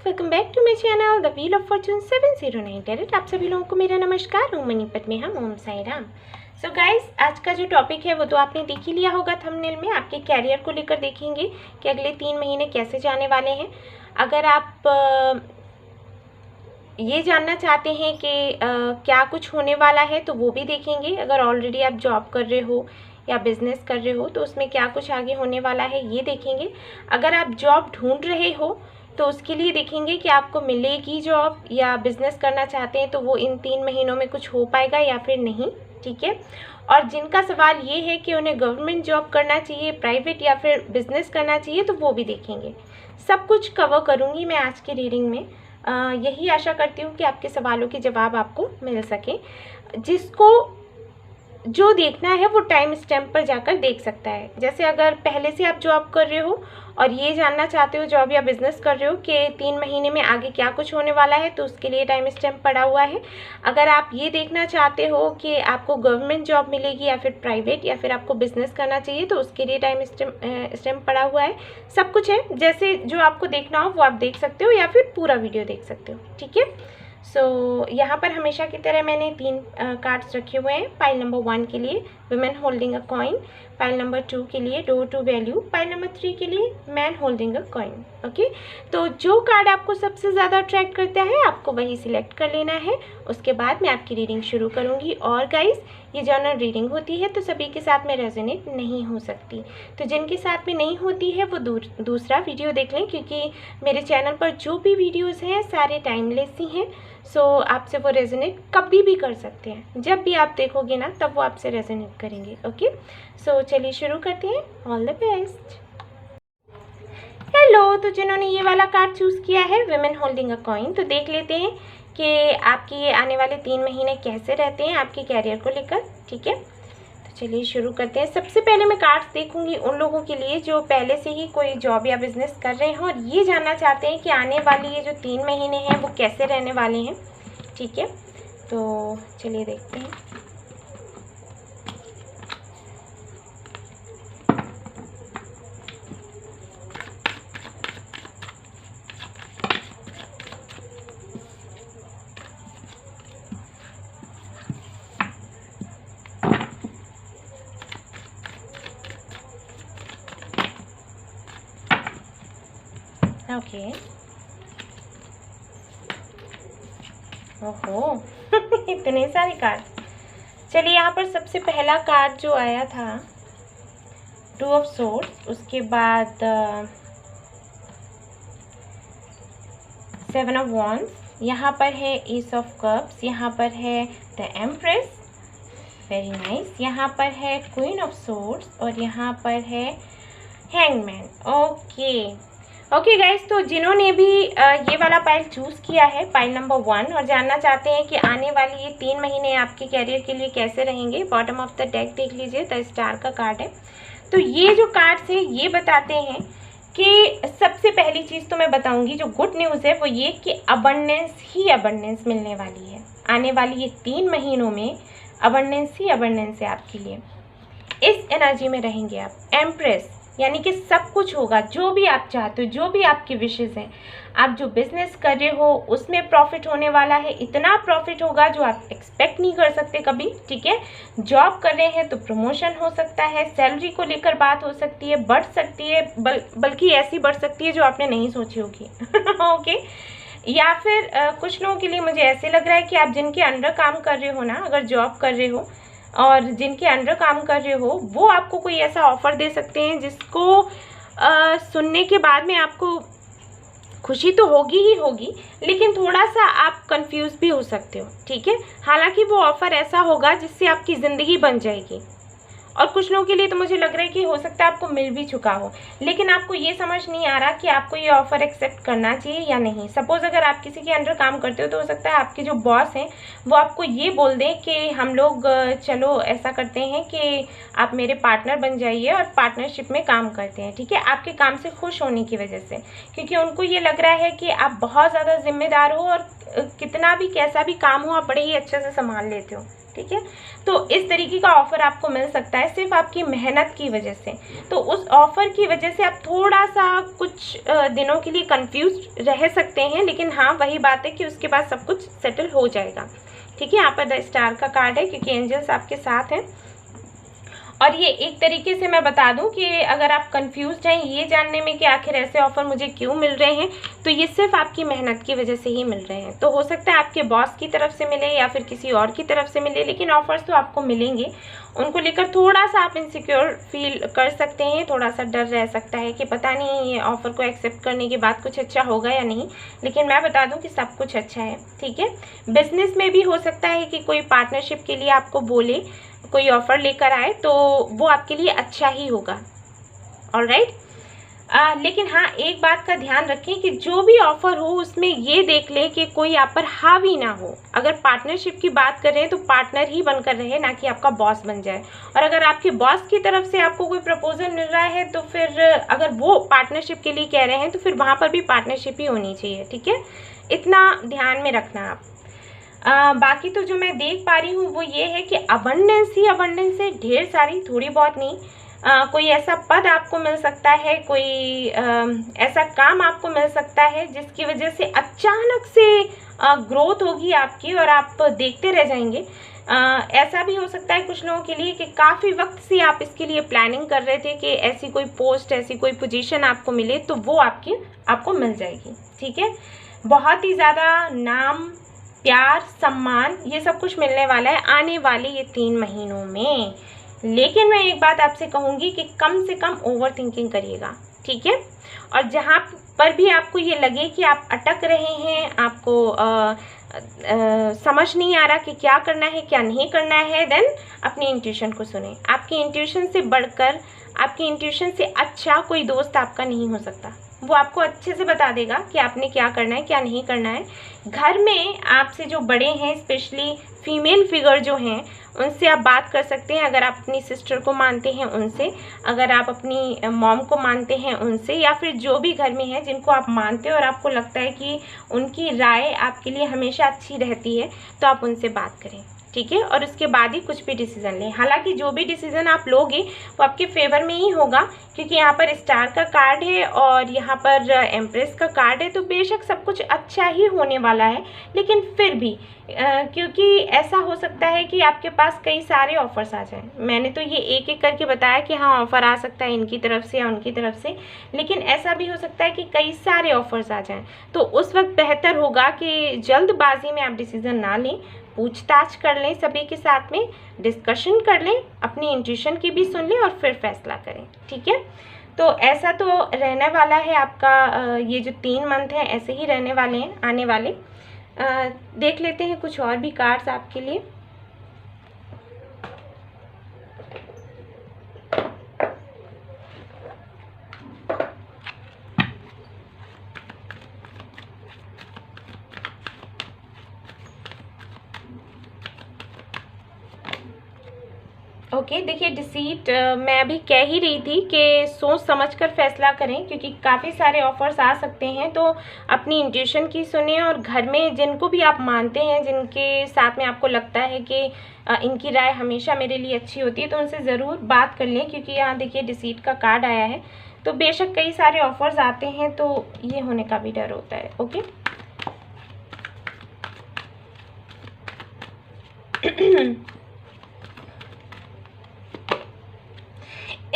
Welcome back to my channel the wheel of fortune 709 carat. आप सभी लोगों को मेरा नमस्कार। ओम मनीपत में हम ओम साई राम। सो गाइस, आज का जो टॉपिक है वो तो आपने देख ही लिया होगा थंबनेल में। आपके कैरियर को लेकर देखेंगे कि अगले 3 महीने कैसे जाने वाले हैं। अगर आप ये जानना चाहते हैं कि क्या कुछ होने वाला है तो वो भी देखेंगे। अगर ऑलरेडी आप जॉब कर रहे हो या बिज़नेस कर रहे हो तो उसमें क्या कुछ आगे होने वाला है ये देखेंगे। अगर आप जॉब ढूंढ रहे हो तो उसके लिए देखेंगे कि आपको मिलेगी जॉब, या बिज़नेस करना चाहते हैं तो वो इन 3 महीनों में कुछ हो पाएगा या फिर नहीं। ठीक है। और जिनका सवाल ये है कि उन्हें गवर्नमेंट जॉब करना चाहिए, प्राइवेट या फिर बिज़नेस करना चाहिए, तो वो भी देखेंगे। सब कुछ कवर करूँगी मैं आज की रीडिंग में। यही आशा करती हूँ कि आपके सवालों के जवाब आपको मिल सके। जिसको जो देखना है वो टाइम स्टैम्प पर जाकर देख सकता है। जैसे अगर पहले से आप जॉब कर रहे हो और ये जानना चाहते हो जॉब या बिज़नेस कर रहे हो कि 3 महीने में आगे क्या कुछ होने वाला है, तो उसके लिए टाइम स्टैम्प पड़ा हुआ है। अगर आप ये देखना चाहते हो कि आपको गवर्नमेंट जॉब मिलेगी या फिर प्राइवेट, या फिर आपको बिज़नेस करना चाहिए, तो उसके लिए टाइम स्टैम्प पड़ा हुआ है। सब कुछ है। जैसे जो आपको देखना हो वो आप देख सकते हो या फिर पूरा वीडियो देख सकते हो। ठीक है। यहाँ पर हमेशा की तरह मैंने 3 कार्ड्स रखे हुए हैं। पाइल नंबर 1 के लिए women holding a coin, pile number 2 के लिए door to value, pile number 3 के लिए man holding a coin. Okay, तो जो कार्ड आपको सबसे ज़्यादा अट्रैक्ट करता है आपको वही सिलेक्ट कर लेना है। उसके बाद मैं आपकी रीडिंग शुरू करूँगी। और गाइस, ये जनरल रीडिंग होती है तो सभी के साथ में रेजोनेट नहीं हो सकती। तो जिनके साथ में नहीं होती है वो दूसरा वीडियो देख लें, क्योंकि मेरे चैनल पर जो भी वीडियोज़ हैं सारे टाइमलेस ही हैं। आपसे वो रेजोनेट कभी भी कर सकते हैं। जब भी आप देखोगे ना तब वो आपसे रेजोनेट करेंगे। ओके, चलिए शुरू करते हैं। All the best. हेलो, तो जिन्होंने ये वाला कार्ड चूज़ किया है वुमेन होल्डिंग अ कॉइन, तो देख लेते हैं कि आपके ये आने वाले 3 महीने कैसे रहते हैं आपके कैरियर को लेकर। ठीक है, तो चलिए शुरू करते हैं। सबसे पहले मैं कार्ड्स देखूंगी उन लोगों के लिए जो पहले से ही कोई जॉब या बिजनेस कर रहे हैं और ये जानना चाहते हैं कि आने वाली ये जो 3 महीने हैं वो कैसे रहने वाले हैं। ठीक है, तो चलिए देखते हैं। ओके, ओहो इतने सारे कार्ड। चलिए, यहाँ पर सबसे पहला कार्ड जो आया था 2 ऑफ सोर्ड्स, उसके बाद 7 ऑफ वॉन्ड्स, यहाँ पर है एस ऑफ कप्स, यहाँ पर है द एम्प्रेस, वेरी नाइस, यहाँ पर है क्वीन ऑफ सोर्ड्स और यहाँ पर है हैंगमैन। ओके गाइस, तो जिन्होंने भी ये वाला पाइल चूज़ किया है, पाइल नंबर 1, और जानना चाहते हैं कि आने वाली ये 3 महीने आपके कैरियर के लिए कैसे रहेंगे, बॉटम ऑफ द डेक देख लीजिए, द स्टार का कार्ड है। तो ये जो कार्ड्स है ये बताते हैं कि सबसे पहली चीज़ तो मैं बताऊंगी, जो गुड न्यूज़ है वो ये कि अबंडेंस ही अबंडेंस मिलने वाली है। आने वाली ये 3 महीनों में अबंडेंस ही अबंडेंस है आपके लिए। इस एनर्जी में रहेंगे आप। एम्प्रेस यानी कि सब कुछ होगा जो भी आप चाहते हो, जो भी आपकी विशेज़ हैं। आप जो बिज़नेस कर रहे हो उसमें प्रॉफिट होने वाला है, इतना प्रॉफिट होगा जो आप एक्सपेक्ट नहीं कर सकते कभी। ठीक है, जॉब कर रहे हैं तो प्रमोशन हो सकता है, सैलरी को लेकर बात हो सकती है, बढ़ सकती है, बल्कि ऐसी बढ़ सकती है जो आपने नहीं सोची होगी। ओके, या फिर कुछ लोगों के लिए मुझे ऐसे लग रहा है कि आप जिनके अंडर काम कर रहे हो ना, अगर जॉब कर रहे हो और जिनके अंडर काम कर रहे हो वो आपको कोई ऐसा ऑफ़र दे सकते हैं जिसको सुनने के बाद में आपको खुशी तो होगी ही होगी, लेकिन थोड़ा सा आप कंफ्यूज भी हो सकते हो। ठीक है, हालांकि वो ऑफ़र ऐसा होगा जिससे आपकी ज़िंदगी बन जाएगी। और कुछ लोगों के लिए तो मुझे लग रहा है कि हो सकता है आपको मिल भी चुका हो, लेकिन आपको ये समझ नहीं आ रहा कि आपको ये ऑफ़र एक्सेप्ट करना चाहिए या नहीं। सपोज़ अगर आप किसी के अंडर काम करते हो तो हो सकता है आपके जो बॉस हैं वो आपको ये बोल दें कि हम लोग चलो ऐसा करते हैं कि आप मेरे पार्टनर बन जाइए और पार्टनरशिप में काम करते हैं। ठीक है, आपके काम से खुश होने की वजह से, क्योंकि उनको ये लग रहा है कि आप बहुत ज़्यादा जिम्मेदार हो और कितना भी कैसा भी काम हो आप बड़े ही अच्छे से संभाल लेते हो। ठीक है। तो इस तरीके का ऑफ़र आपको मिल सकता है सिर्फ आपकी मेहनत की वजह से। तो उस ऑफ़र की वजह से आप थोड़ा सा कुछ दिनों के लिए कंफ्यूज रह सकते हैं, लेकिन हाँ वही बात है कि उसके बाद सब कुछ सेटल हो जाएगा, ठीक है। यहाँ पर द स्टार का कार्ड है क्योंकि एंजल्स आपके साथ हैं। और ये एक तरीके से मैं बता दूं कि अगर आप कंफ्यूज हैं ये जानने में कि आखिर ऐसे ऑफ़र मुझे क्यों मिल रहे हैं, तो ये सिर्फ आपकी मेहनत की वजह से ही मिल रहे हैं। तो हो सकता है आपके बॉस की तरफ से मिले या फिर किसी और की तरफ से मिले, लेकिन ऑफ़र्स तो आपको मिलेंगे। उनको लेकर थोड़ा सा आप इनसिक्योर फील कर सकते हैं, थोड़ा सा डर रह सकता है कि पता नहीं ये ऑफ़र को एक्सेप्ट करने के बाद कुछ अच्छा होगा या नहीं, लेकिन मैं बता दूं कि सब कुछ अच्छा है, ठीक है। बिजनेस में भी हो सकता है कि कोई पार्टनरशिप के लिए आपको बोले, कोई ऑफ़र लेकर आए, तो वो आपके लिए अच्छा ही होगा, ऑलराइट। लेकिन हाँ एक बात का ध्यान रखें कि जो भी ऑफ़र हो उसमें ये देख लें कि कोई आप पर हावी ना हो। अगर पार्टनरशिप की बात कर रहे हैं तो पार्टनर ही बनकर रहे, ना कि आपका बॉस बन जाए। और अगर आपके बॉस की तरफ से आपको कोई प्रपोजल मिल रहा है तो फिर अगर वो पार्टनरशिप के लिए कह रहे हैं तो फिर वहाँ पर भी पार्टनरशिप ही होनी चाहिए, ठीक है। इतना ध्यान में रखना आप। बाकी तो जो मैं देख पा रही हूँ वो ये है कि अबंडेंस ही अबंडेंस है, ढेर सारी, थोड़ी बहुत नहीं। कोई ऐसा पद आपको मिल सकता है, कोई ऐसा काम आपको मिल सकता है जिसकी वजह से अचानक से ग्रोथ होगी आपकी और आप देखते रह जाएंगे। ऐसा भी हो सकता है कुछ लोगों के लिए कि काफ़ी वक्त से आप इसके लिए प्लानिंग कर रहे थे कि ऐसी कोई पोस्ट, ऐसी कोई पोजीशन आपको मिले, तो वो आपको मिल जाएगी, ठीक है। बहुत ही ज़्यादा नाम, प्यार, सम्मान, ये सब कुछ मिलने वाला है आने वाले ये 3 महीनों में। लेकिन मैं एक बात आपसे कहूँगी कि कम से कम ओवर थिंकिंग करिएगा, ठीक है। और जहाँ पर भी आपको ये लगे कि आप अटक रहे हैं, आपको समझ नहीं आ रहा कि क्या करना है क्या नहीं करना है, देन अपनी इंट्यूशन को सुने। आपकी इंट्यूशन से बढ़कर, आपकी इंट्यूशन से अच्छा कोई दोस्त आपका नहीं हो सकता। वो आपको अच्छे से बता देगा कि आपने क्या करना है क्या नहीं करना है। घर में आपसे जो बड़े हैं, स्पेशली फीमेल फिगर जो हैं, उनसे आप बात कर सकते हैं। अगर आप अपनी सिस्टर को मानते हैं उनसे, अगर आप अपनी मॉम को मानते हैं उनसे, या फिर जो भी घर में है जिनको आप मानते हो और आपको लगता है कि उनकी राय आपके लिए हमेशा अच्छी रहती है, तो आप उनसे बात करें, ठीक है। और उसके बाद ही कुछ भी डिसीज़न लें। हालांकि जो भी डिसीज़न आप लोगे वो आपके फेवर में ही होगा, क्योंकि यहाँ पर स्टार का कार्ड है और यहाँ पर एम्प्रेस का कार्ड है, तो बेशक सब कुछ अच्छा ही होने वाला है। लेकिन फिर भी क्योंकि ऐसा हो सकता है कि आपके पास कई सारे ऑफ़र्स आ जाएं। मैंने तो ये एक एक करके बताया कि हाँ ऑफ़र आ सकता है इनकी तरफ से या उनकी तरफ से, लेकिन ऐसा भी हो सकता है कि कई सारे ऑफ़र्स आ जाएं। तो उस वक्त बेहतर होगा कि जल्दबाजी में आप डिसीज़न ना लें, पूछताछ कर लें, सभी के साथ में डिस्कशन कर लें, अपनी इंट्यूशन की भी सुन लें और फिर फैसला करें, ठीक है। तो ऐसा तो रहने वाला है आपका, ये जो 3 मंथ हैं ऐसे ही रहने वाले हैं आने वाले। देख लेते हैं कुछ और भी कार्ड्स आपके लिए। ओके, देखिए डिसीट मैं अभी कह ही रही थी कि सोच समझकर फैसला करें, क्योंकि काफ़ी सारे ऑफ़र्स आ सकते हैं। तो अपनी इंट्यूशन की सुने और घर में जिनको भी आप मानते हैं, जिनके साथ में आपको लगता है कि इनकी राय हमेशा मेरे लिए अच्छी होती है, तो उनसे ज़रूर बात कर लें। क्योंकि यहाँ देखिए डिसीट का कार्ड आया है, तो बेशक कई सारे ऑफ़र्स आते हैं, तो ये होने का भी डर होता है। ओके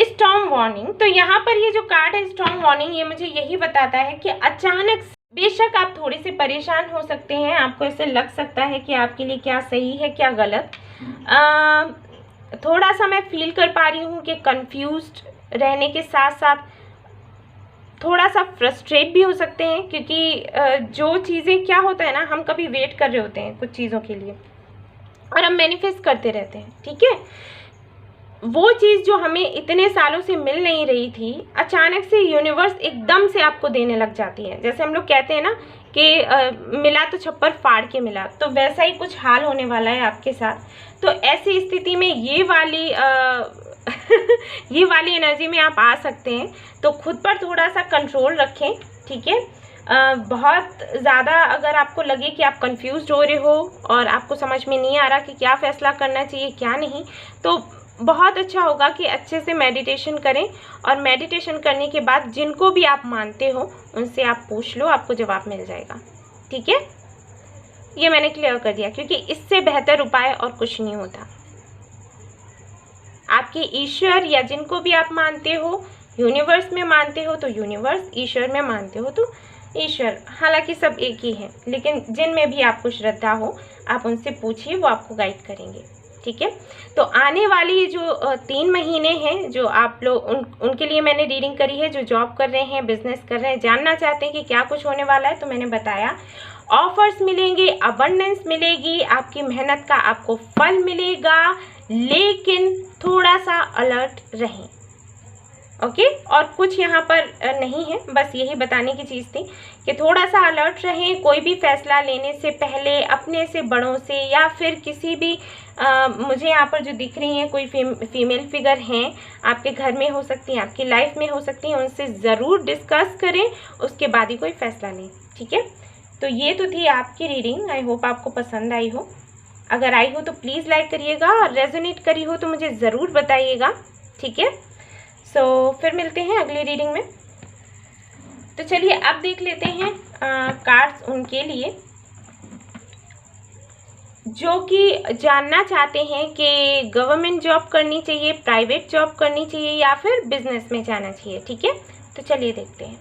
स्टॉर्म वार्निंग, तो यहाँ पर ये जो कार्ड है स्टॉर्म वार्निंग, ये मुझे यही बताता है कि अचानक बेशक आप थोड़े से परेशान हो सकते हैं, आपको ऐसे लग सकता है कि आपके लिए क्या सही है क्या गलत। थोड़ा सा मैं फील कर पा रही हूँ कि कंफ्यूज्ड रहने के साथ साथ थोड़ा सा फ्रस्ट्रेट भी हो सकते हैं, क्योंकि जो चीज़ें क्या होता है ना, हम कभी वेट कर रहे होते हैं कुछ चीज़ों के लिए और हम मैनिफेस्ट करते रहते हैं, ठीक है। वो चीज़ जो हमें इतने सालों से मिल नहीं रही थी, अचानक से यूनिवर्स एकदम से आपको देने लग जाती है। जैसे हम लोग कहते हैं ना कि मिला तो छप्पर फाड़ के मिला, तो वैसा ही कुछ हाल होने वाला है आपके साथ। तो ऐसी स्थिति में ये वाली ये वाली एनर्जी में आप आ सकते हैं। तो खुद पर थोड़ा सा कंट्रोल रखें, ठीक है। बहुत ज़्यादा अगर आपको लगे कि आप कंफ्यूज हो रहे हो और आपको समझ में नहीं आ रहा कि क्या फ़ैसला करना चाहिए क्या नहीं, तो बहुत अच्छा होगा कि अच्छे से मेडिटेशन करें, और मेडिटेशन करने के बाद जिनको भी आप मानते हो उनसे आप पूछ लो, आपको जवाब मिल जाएगा। ठीक है, ये मैंने क्लियर कर दिया, क्योंकि इससे बेहतर उपाय और कुछ नहीं होता। आपके ईश्वर या जिनको भी आप मानते हो, यूनिवर्स में मानते हो तो यूनिवर्स, ईश्वर में मानते हो तो ईश्वर, हालांकि सब एक ही है, लेकिन जिनमें भी आपको श्रद्धा हो आप उनसे पूछिए, वो आपको गाइड करेंगे। ठीक है, तो आने वाली जो 3 महीने हैं जो आप लोग उनके लिए मैंने रीडिंग करी है, जो जॉब कर रहे हैं, बिजनेस कर रहे हैं, जानना चाहते हैं कि क्या कुछ होने वाला है, तो मैंने बताया ऑफर्स मिलेंगे, अबंडेंस मिलेगी, आपकी मेहनत का आपको फल मिलेगा, लेकिन थोड़ा सा अलर्ट रहें। ओके, और कुछ यहाँ पर नहीं है, बस यही बताने की चीज़ थी कि थोड़ा सा अलर्ट रहें। कोई भी फैसला लेने से पहले अपने से बड़ों से या फिर किसी भी मुझे यहाँ पर जो दिख रही हैं कोई फीमेल फिगर हैं, आपके घर में हो सकती हैं, आपकी लाइफ में हो सकती हैं, उनसे ज़रूर डिस्कस करें, उसके बाद ही कोई फैसला लें। ठीक है, तो ये तो थी आपकी रीडिंग। आई होप आपको पसंद आई हो। अगर आई हो तो प्लीज़ लाइक करिएगा, और रेजोनेट करी हो तो मुझे ज़रूर बताइएगा। ठीक है, सो फिर मिलते हैं अगली रीडिंग में। तो चलिए अब देख लेते हैं कार्ड्स उनके लिए जो कि जानना चाहते हैं कि गवर्नमेंट जॉब करनी चाहिए, प्राइवेट जॉब करनी चाहिए, या फिर बिजनेस में जाना चाहिए। ठीक है, तो चलिए देखते हैं।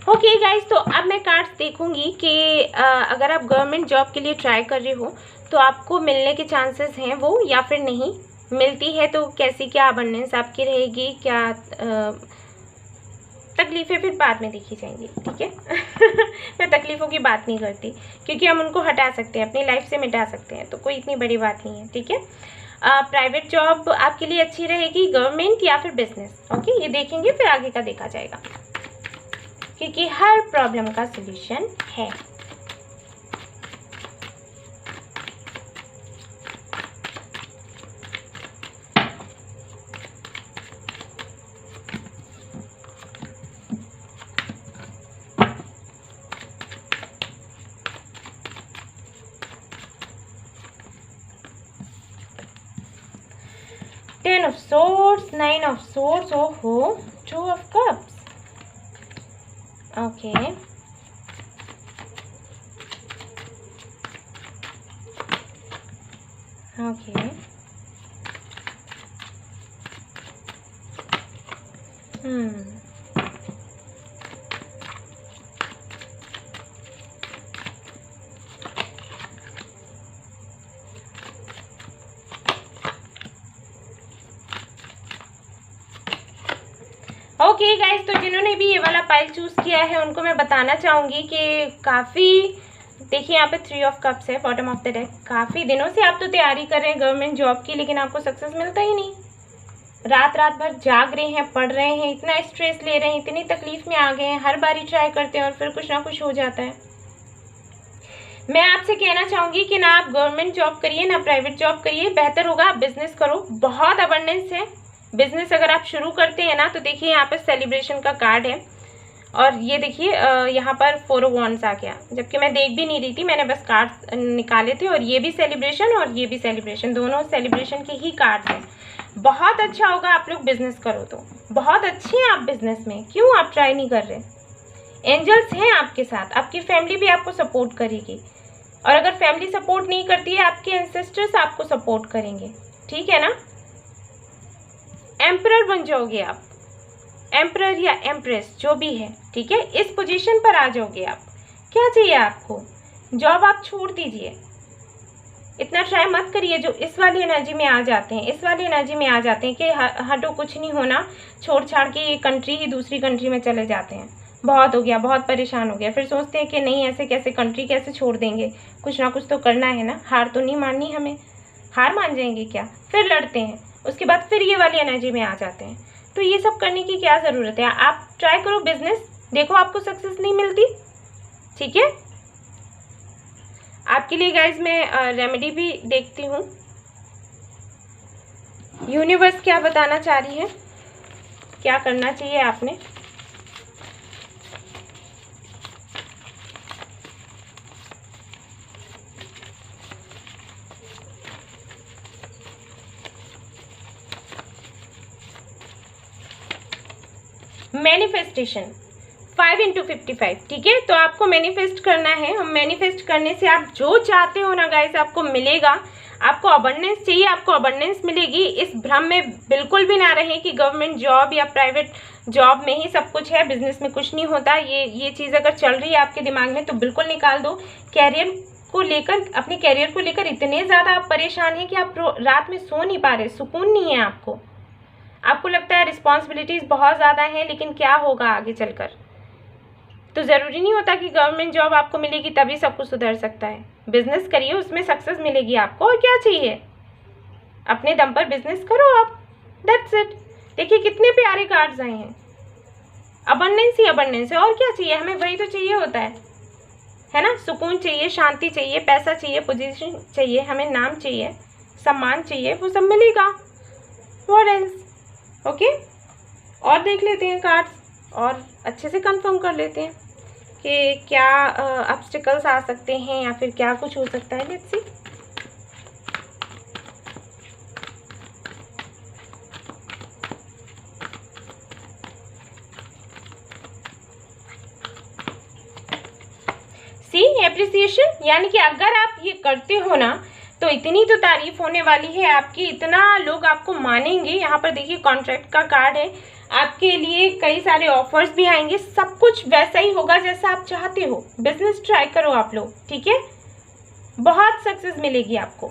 ओके गाइज, तो अब मैं कार्ड्स देखूंगी कि अगर आप गवर्नमेंट जॉब के लिए ट्राई कर रहे हो तो आपको मिलने के चांसेस हैं वो, या फिर नहीं मिलती है तो कैसी क्या अबंडेंस आपकी रहेगी, क्या तकलीफ़ें फिर बाद में देखी जाएंगी। ठीक है मैं तकलीफ़ों की बात नहीं करती, क्योंकि हम उनको हटा सकते हैं, अपनी लाइफ से मिटा सकते हैं, तो कोई इतनी बड़ी बात नहीं है। ठीक है, प्राइवेट जॉब आपके लिए अच्छी रहेगी, गवर्नमेंट या फिर बिजनेस। ओके, ये देखेंगे, फिर आगे का देखा जाएगा, क्योंकि हर प्रॉब्लम का सलूशन है। Ten of Swords, Nine of Swords, oh, Two of Cups. Okay. Okay. Okay guys, तो जिन्होंने भी ये वाला पाइल चूज़ किया है उनको मैं बताना चाहूँगी कि काफ़ी, देखिए यहाँ पे 3 ऑफ कप्स है बॉटम ऑफ द डेक। काफ़ी दिनों से आप तो तैयारी कर रहे हैं गवर्नमेंट जॉब की, लेकिन आपको सक्सेस मिलता ही नहीं। रात रात भर जाग रहे हैं, पढ़ रहे हैं, इतना स्ट्रेस ले रहे हैं, इतनी तकलीफ में आ गए हैं, हर बारी ट्राई करते हैं और फिर कुछ ना कुछ हो जाता है। मैं आपसे कहना चाहूँगी कि ना आप गवर्नमेंट जॉब करिए ना प्राइवेट जॉब करिए, बेहतर होगा आप बिजनेस करो। बहुत अबंडेंस है बिजनेस अगर आप शुरू करते हैं ना, तो देखिए यहाँ पर सेलिब्रेशन का कार्ड है, और ये देखिए यहाँ पर 4 ऑफ वॉन्ड्स आ गया, जबकि मैं देख भी नहीं रही थी, मैंने बस कार्ड निकाले थे, और ये भी सेलिब्रेशन और ये भी सेलिब्रेशन, दोनों सेलिब्रेशन के ही कार्ड हैं। बहुत अच्छा होगा आप लोग बिजनेस करो तो, बहुत अच्छे हैं आप बिजनेस में, क्यों आप ट्राई नहीं कर रहे? एंजल्स हैं आपके साथ, आपकी फैमिली भी आपको सपोर्ट करेगी, और अगर फैमिली सपोर्ट नहीं करती है आपके एंसेस्टर्स आपको सपोर्ट करेंगे। ठीक है ना, एम्परर बन जाओगे आप, एम्परर या एम्प्रेस जो भी है। ठीक है, इस पोजीशन पर आ जाओगे आप। क्या चाहिए आपको? जॉब आप छोड़ दीजिए, इतना ट्राई मत करिए। जो इस वाली एनर्जी में आ जाते हैं, इस वाली एनर्जी में आ जाते हैं कि हटो कुछ नहीं होना, छोड़ छाड़ के ये कंट्री ही दूसरी कंट्री में चले जाते हैं, बहुत हो गया, बहुत परेशान हो गया, फिर सोचते हैं कि नहीं ऐसे कैसे, कंट्री कैसे छोड़ देंगे, कुछ ना कुछ तो करना है ना, हार तो नहीं माननी हमें। हार मान जाएंगे क्या? फिर लड़ते हैं, उसके बाद फिर ये वाली एनर्जी में आ जाते हैं। तो ये सब करने की क्या ज़रूरत है? आप ट्राई करो बिजनेस, देखो आपको सक्सेस नहीं मिलती। ठीक है, आपके लिए गाइज मैं रेमेडी भी देखती हूँ, यूनिवर्स क्या बताना चाह रही है, क्या करना चाहिए आपने। मैनिफेस्टेशन 5x55, ठीक है। तो आपको मैनिफेस्ट करना है। हम मैनिफेस्ट करने से आप जो चाहते हो ना गाइस आपको मिलेगा। आपको अबंडेंस चाहिए, आपको अबंडेंस मिलेगी। इस भ्रम में बिल्कुल भी ना रहे कि गवर्नमेंट जॉब या प्राइवेट जॉब में ही सब कुछ है, बिजनेस में कुछ नहीं होता। ये चीज़ अगर चल रही है आपके दिमाग में तो बिल्कुल निकाल दो। कैरियर को लेकर, अपने कैरियर को लेकर इतने ज़्यादा आप परेशान हैं कि आप रात में सो नहीं पा रहे, सुकून नहीं है आपको। आपको लगता है रिस्पॉन्सिबिलिटीज़ बहुत ज़्यादा हैं, लेकिन क्या होगा आगे चलकर। तो ज़रूरी नहीं होता कि गवर्नमेंट जॉब आपको मिलेगी तभी सब कुछ सुधर सकता है। बिजनेस करिए, उसमें सक्सेस मिलेगी आपको, और क्या चाहिए। अपने दम पर बिजनेस करो आप, दैट्स इट। देखिए कितने प्यारे कार्ड्स आए हैं। अबंडेंस ही अबंडेंस है, और क्या चाहिए हमें, वही तो चाहिए होता है ना। सुकून चाहिए, शांति चाहिए, पैसा चाहिए, पोजीशन चाहिए, हमें नाम चाहिए, सम्मान चाहिए, वो सब मिलेगा। What else. ओके, और देख लेते हैं कार्ड्स और अच्छे से कंफर्म कर लेते हैं कि क्या ऑब्स्टिकल्स आ सकते हैं या फिर क्या कुछ हो सकता है। Let's see. एप्रिसिएशन, यानी कि अगर आप ये करते हो ना तो इतनी तो तारीफ होने वाली है आपकी, इतना लोग आपको मानेंगे। यहाँ पर देखिए कॉन्ट्रैक्ट का कार्ड है, आपके लिए कई सारे ऑफर्स भी आएंगे। सब कुछ वैसा ही होगा जैसा आप चाहते हो। बिजनेस ट्राई करो आप लोग, ठीक है। बहुत सक्सेस मिलेगी आपको,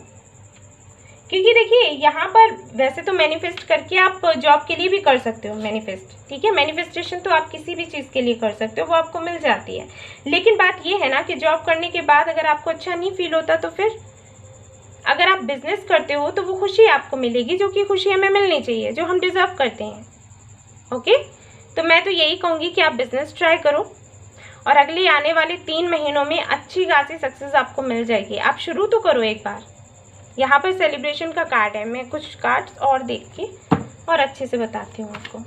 क्योंकि देखिए यहाँ पर वैसे तो मैनिफेस्ट करके आप जॉब के लिए भी कर सकते हो मैनिफेस्ट, ठीक है। मैनिफेस्टेशन तो आप किसी भी चीज़ के लिए कर सकते हो, वो आपको मिल जाती है। लेकिन बात ये है ना कि जॉब करने के बाद अगर आपको अच्छा नहीं फील होता तो फिर अगर आप बिजनेस करते हो तो वो खुशी आपको मिलेगी, जो कि खुशी हमें मिलनी चाहिए, जो हम डिजर्व करते हैं। ओके, तो मैं तो यही कहूँगी कि आप बिजनेस ट्राई करो और अगले आने वाले 3 महीनों में अच्छी खासी सक्सेस आपको मिल जाएगी। आप शुरू तो करो एक बार। यहाँ पर सेलिब्रेशन का कार्ड है, मैं कुछ कार्ड्स और देख के और अच्छे से बताती हूँ आपको।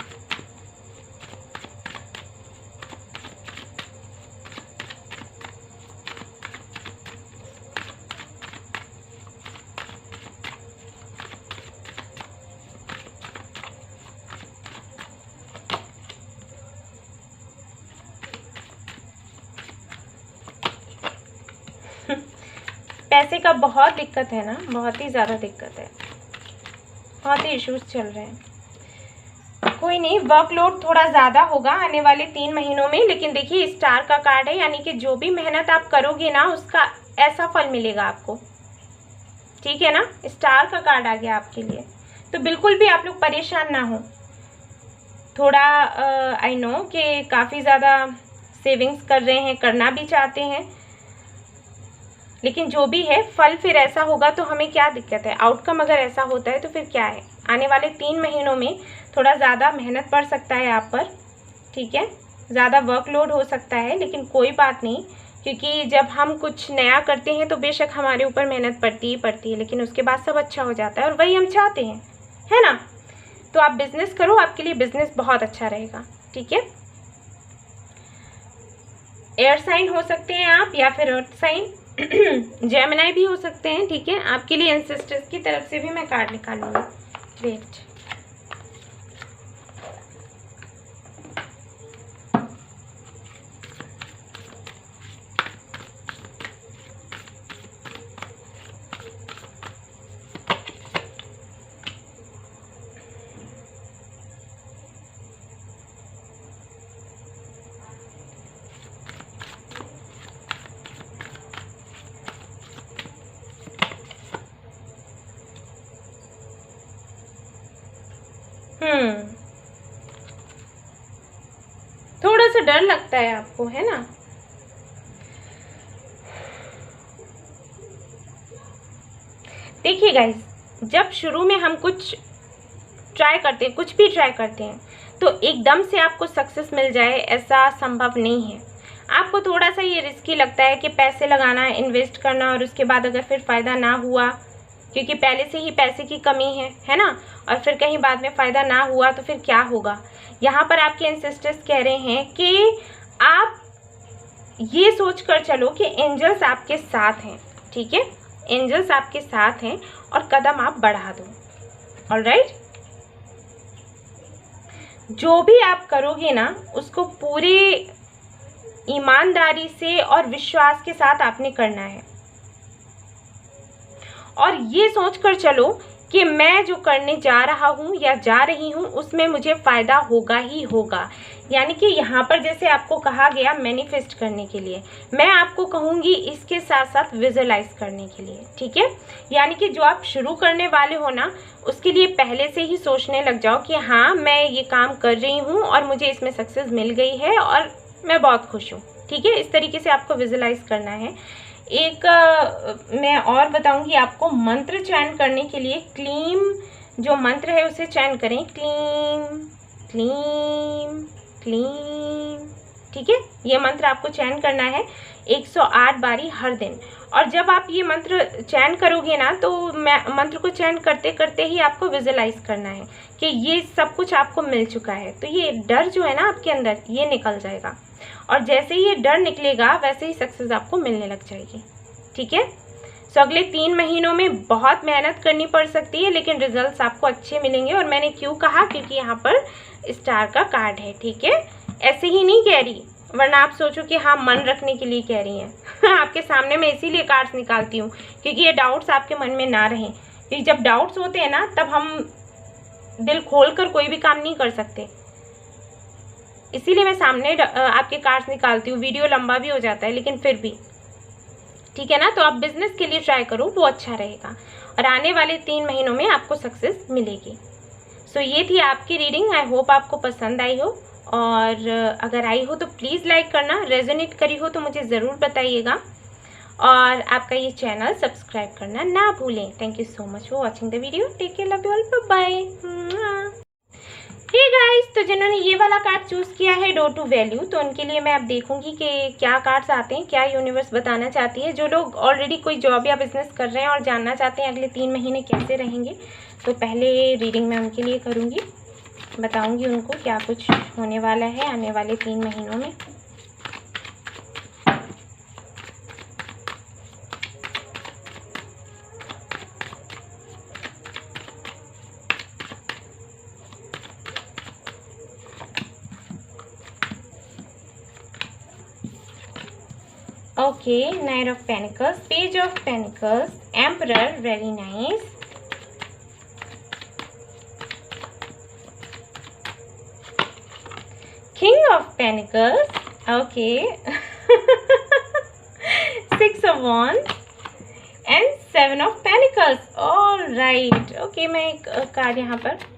पैसे का बहुत दिक्कत है ना, बहुत ही ज़्यादा दिक्कत है, बहुत ही इश्यूज चल रहे हैं। कोई नहीं, वर्कलोड थोड़ा ज़्यादा होगा आने वाले 3 महीनों में, लेकिन देखिए स्टार का कार्ड है, यानी कि जो भी मेहनत आप करोगे ना उसका ऐसा फल मिलेगा आपको, ठीक है ना। स्टार का कार्ड आ गया आपके लिए, तो बिल्कुल भी आप लोग परेशान ना हो। थोड़ा आई नो कि काफ़ी ज़्यादा सेविंग्स कर रहे हैं, करना भी चाहते हैं, लेकिन जो भी है फल फिर ऐसा होगा तो हमें क्या दिक्कत है। आउटकम अगर ऐसा होता है तो फिर क्या है। आने वाले 3 महीनों में थोड़ा ज़्यादा मेहनत पड़ सकता है आप पर, ठीक है, ज़्यादा वर्कलोड हो सकता है, लेकिन कोई बात नहीं, क्योंकि जब हम कुछ नया करते हैं तो बेशक हमारे ऊपर मेहनत पड़ती ही पड़ती है, लेकिन उसके बाद सब अच्छा हो जाता है और वही हम चाहते हैं, है ना। तो आप बिजनेस करो, आपके लिए बिजनेस बहुत अच्छा रहेगा, ठीक है। एयर साइन हो सकते हैं आप, या फिर अर्थ साइन, जेमिनी भी हो सकते हैं, ठीक है। आपके लिए एंसेस्टर्स की तरफ से भी मैं कार्ड निकालूंगी। वेट, थोड़ा सा डर लगता है आपको, है ना। देखिए गाइस, जब शुरू में हम कुछ ट्राई करते हैं, कुछ भी ट्राई करते हैं, तो एकदम से आपको सक्सेस मिल जाए ऐसा संभव नहीं है। आपको थोड़ा सा ये रिस्की लगता है कि पैसे लगाना, इन्वेस्ट करना, और उसके बाद अगर फिर फ़ायदा ना हुआ, क्योंकि पहले से ही पैसे की कमी है ना, और फिर कहीं बाद में फ़ायदा ना हुआ तो फिर क्या होगा। यहाँ पर आपके एंसेस्टर्स कह रहे हैं कि आप ये सोच कर चलो कि एंजल्स आपके साथ हैं, ठीक है। एंजल्स आपके साथ हैं और कदम आप बढ़ा दो, ऑलराइट। जो भी आप करोगे ना उसको पूरे ईमानदारी से और विश्वास के साथ आपने करना है, और ये सोच कर चलो कि मैं जो करने जा रहा हूँ या जा रही हूँ उसमें मुझे फ़ायदा होगा ही होगा। यानी कि यहाँ पर जैसे आपको कहा गया मैनिफेस्ट करने के लिए, मैं आपको कहूँगी इसके साथ साथ विजुअलाइज करने के लिए, ठीक है। यानी कि जो आप शुरू करने वाले हो ना उसके लिए पहले से ही सोचने लग जाओ कि हाँ मैं ये काम कर रही हूँ और मुझे इसमें सक्सेस मिल गई है और मैं बहुत खुश हूँ, ठीक है। इस तरीके से आपको विजुअलाइज करना है। एक मैं और बताऊंगी आपको, मंत्र चयन करने के लिए क्लीम जो मंत्र है उसे चयन करें, क्लीम क्लीम क्लीम, ठीक है। ये मंत्र आपको चयन करना है 108 बारी हर दिन। और जब आप ये मंत्र चयन करोगे ना तो मंत्र को चयन करते करते ही आपको विजुअलाइज करना है कि ये सब कुछ आपको मिल चुका है, तो ये डर जो है ना आपके अंदर ये निकल जाएगा, और जैसे ही ये डर निकलेगा वैसे ही सक्सेस आपको मिलने लग जाएगी, ठीक है। सो अगले 3 महीनों में बहुत मेहनत करनी पड़ सकती है लेकिन रिजल्ट्स आपको अच्छे मिलेंगे। और मैंने क्यों कहा, क्योंकि यहाँ पर स्टार का कार्ड है, ठीक है। ऐसे ही नहीं कह रही, वरना आप सोचो कि हाँ मन रखने के लिए कह रही हैं। आपके सामने मैं इसीलिए कार्ड्स निकालती हूँ क्योंकि ये डाउट्स आपके मन में ना रहें, क्योंकि जब डाउट्स होते हैं ना तब हम दिल खोल कर कोई भी काम नहीं कर सकते। इसीलिए मैं सामने आपके कार्ड्स निकालती हूँ। वीडियो लंबा भी हो जाता है लेकिन फिर भी, ठीक है ना। तो आप बिजनेस के लिए ट्राई करो, वो अच्छा रहेगा और आने वाले 3 महीनों में आपको सक्सेस मिलेगी। सो ये थी आपकी रीडिंग। आई होप आपको पसंद आई हो, और अगर आई हो तो प्लीज़ लाइक करना, रेजोनेट करी हो तो मुझे ज़रूर बताइएगा, और आपका ये चैनल सब्सक्राइब करना ना भूलें। Thank you so much for watching the video. Take care, love you all, bye bye. Hey guys, तो जिन्होंने ये वाला कार्ड चूज़ किया है डोर टू वैल्यू, तो उनके लिए मैं अब देखूंगी कि क्या कार्ड्स आते हैं, क्या यूनिवर्स बताना चाहती है। जो लोग ऑलरेडी कोई जॉब या बिजनेस कर रहे हैं और जानना चाहते हैं अगले 3 महीने कैसे रहेंगे, तो पहले रीडिंग मैं उनके लिए करूंगी, बताऊंगी उनको क्या कुछ होने वाला है आने वाले 3 महीनों में। Okay, Knight of Pentacles, Page of Pentacles, Emperor, very nice. King of Pentacles, okay. 6 of Wands and 7 of Pentacles. All right. Okay, मैं एक कार्ड यहाँ पर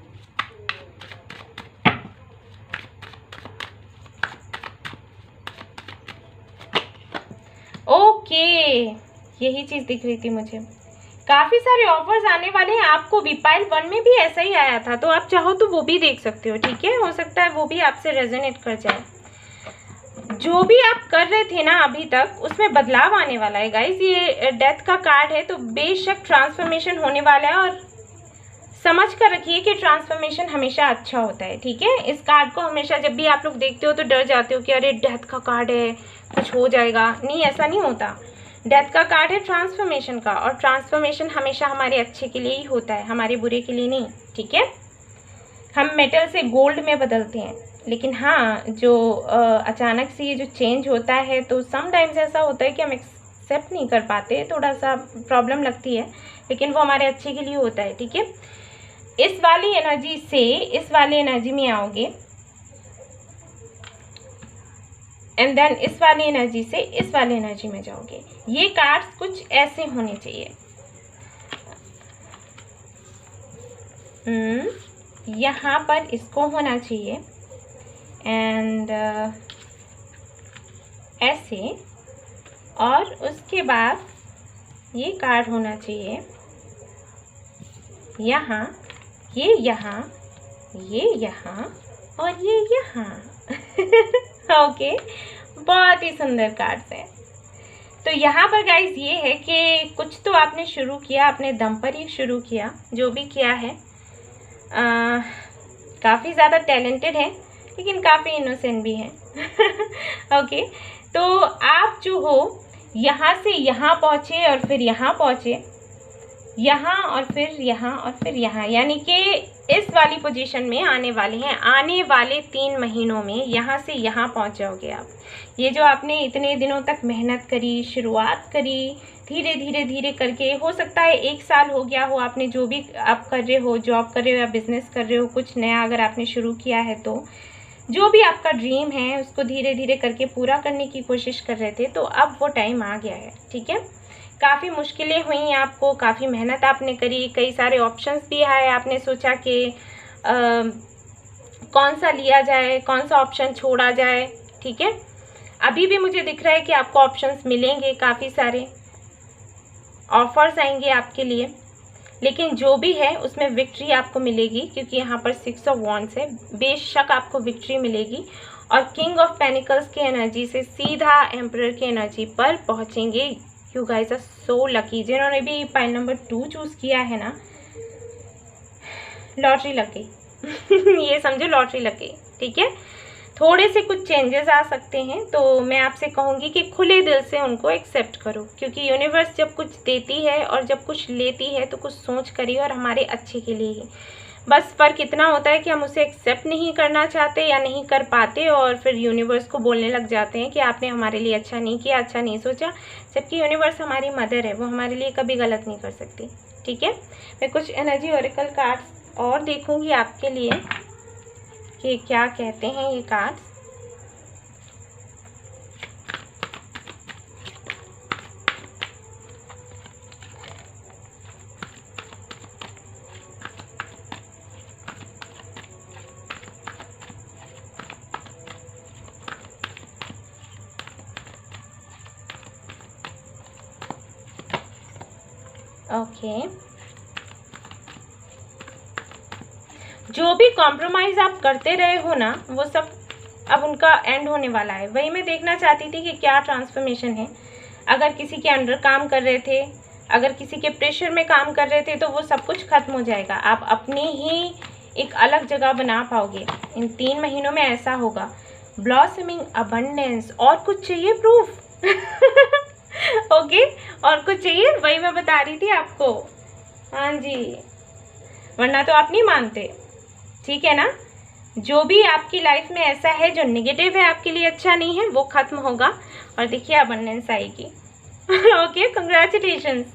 यही चीज़ दिख रही थी मुझे। काफ़ी सारे ऑफर्स आने वाले हैं आपको भी। पाइल 1 में भी ऐसा ही आया था, तो आप चाहो तो वो भी देख सकते हो, ठीक है। हो सकता है वो भी आपसे रेजोनेट कर जाए। जो भी आप कर रहे थे ना अभी तक उसमें बदलाव आने वाला है गाइज। ये डेथ का कार्ड है तो बेशक ट्रांसफॉर्मेशन होने वाला है, और समझ कर रखिए कि ट्रांसफॉर्मेशन हमेशा अच्छा होता है, ठीक है। इस कार्ड को हमेशा जब भी आप लोग देखते हो तो डर जाते हो कि अरे डेथ का कार्ड है कुछ हो जाएगा। नहीं, ऐसा नहीं होता। डेथ का कार्ड है ट्रांसफॉर्मेशन का, और ट्रांसफॉर्मेशन हमेशा हमारे अच्छे के लिए ही होता है, हमारे बुरे के लिए नहीं, ठीक है। हम मेटल से गोल्ड में बदलते हैं, लेकिन हाँ जो अचानक से ये जो चेंज होता है तो समटाइम्स ऐसा होता है कि हम एक्सेप्ट नहीं कर पाते, थोड़ा सा प्रॉब्लम लगती है, लेकिन वो हमारे अच्छे के लिए होता है, ठीक है। इस वाली एनर्जी से इस वाली एनर्जी में आओगे, एंड देन इस वाली एनर्जी से इस वाली एनर्जी में जाओगे। ये कार्ड्स कुछ ऐसे होने चाहिए। यहाँ पर इसको होना चाहिए, एंड ऐसे, और उसके बाद ये कार्ड होना चाहिए यहाँ, ये यहाँ, ये यहाँ, और ये यहाँ। ओके, बहुत ही सुंदर कार्ड्स है। तो यहाँ पर गाइज ये है कि कुछ तो आपने शुरू किया, अपने दम पर ही शुरू किया, जो भी किया है। काफ़ी ज़्यादा टैलेंटेड है लेकिन काफ़ी इनोसेंट भी है। ओके, तो आप जो हो यहाँ से यहाँ पहुँचे और फिर यहाँ पहुँचे, यहाँ और फिर यहाँ और फिर यहाँ, यानी कि इस वाली पोजीशन में आने वाले हैं। आने वाले 3 महीनों में यहाँ से यहाँ पहुँच जाओगे आप। ये जो आपने इतने दिनों तक मेहनत करी, शुरुआत करी, धीरे धीरे धीरे करके, हो सकता है 1 साल हो गया हो आपने जो भी आप कर रहे हो, जॉब कर रहे हो या बिजनेस कर रहे हो, कुछ नया अगर आपने शुरू किया है, तो जो भी आपका ड्रीम है उसको धीरे धीरे करके पूरा करने की कोशिश कर रहे थे, तो अब वो टाइम आ गया है। ठीक है, काफ़ी मुश्किलें हुई आपको, काफ़ी मेहनत आपने करी, कई सारे ऑप्शंस भी आए, आपने सोचा कि कौन सा लिया जाए, कौन सा ऑप्शन छोड़ा जाए। ठीक है, अभी भी मुझे दिख रहा है कि आपको ऑप्शंस मिलेंगे, काफ़ी सारे ऑफर्स आएंगे आपके लिए, लेकिन जो भी है उसमें विक्ट्री आपको मिलेगी, क्योंकि यहाँ पर 6 ऑफ वॉन्ड्स है, बेशक आपको विक्ट्री मिलेगी। और किंग ऑफ पेनिकल्स की एनर्जी से सीधा एम्परर की एनर्जी पर पहुँचेंगे। You guys are so lucky. जिन्होंने भी पाइल नंबर 2 चूज़ किया है ना, लॉटरी लग गई ये समझो लॉटरी लग गई। ठीक है, थोड़े से कुछ चेंजेस आ सकते हैं, तो मैं आपसे कहूँगी कि खुले दिल से उनको एक्सेप्ट करो, क्योंकि यूनिवर्स जब कुछ देती है और जब कुछ लेती है तो कुछ सोच करिए और हमारे अच्छे के लिए ही। बस फ़र्क इतना होता है कि हम उसे एक्सेप्ट नहीं करना चाहते या नहीं कर पाते, और फिर यूनिवर्स को बोलने लग जाते हैं कि आपने हमारे लिए अच्छा नहीं किया, अच्छा नहीं सोचा, जबकि यूनिवर्स हमारी मदर है, वो हमारे लिए कभी गलत नहीं कर सकती। ठीक है, मैं कुछ एनर्जी ओरेकल कार्ड्स और देखूँगी आपके लिए कि क्या कहते हैं ये कार्ड्स। ओके, जो भी कॉम्प्रोमाइज़ आप करते रहे हो ना, वो सब अब उनका एंड होने वाला है। वही मैं देखना चाहती थी कि क्या ट्रांसफॉर्मेशन है। अगर किसी के अंडर काम कर रहे थे, अगर किसी के प्रेशर में काम कर रहे थे, तो वो सब कुछ खत्म हो जाएगा। आप अपनी ही एक अलग जगह बना पाओगे। इन 3 महीनों में ऐसा होगा। Blossoming abundance. और कुछ चाहिए प्रूफ ओके, और कुछ चाहिए, वही मैं बता रही थी आपको। हाँ जी, वरना तो आप नहीं मानते। ठीक है ना, जो भी आपकी लाइफ में ऐसा है जो नेगेटिव है, आपके लिए अच्छा नहीं है, वो खत्म होगा और देखिए अबंडेंस आएगी ओके, कंग्रेचुलेशंस।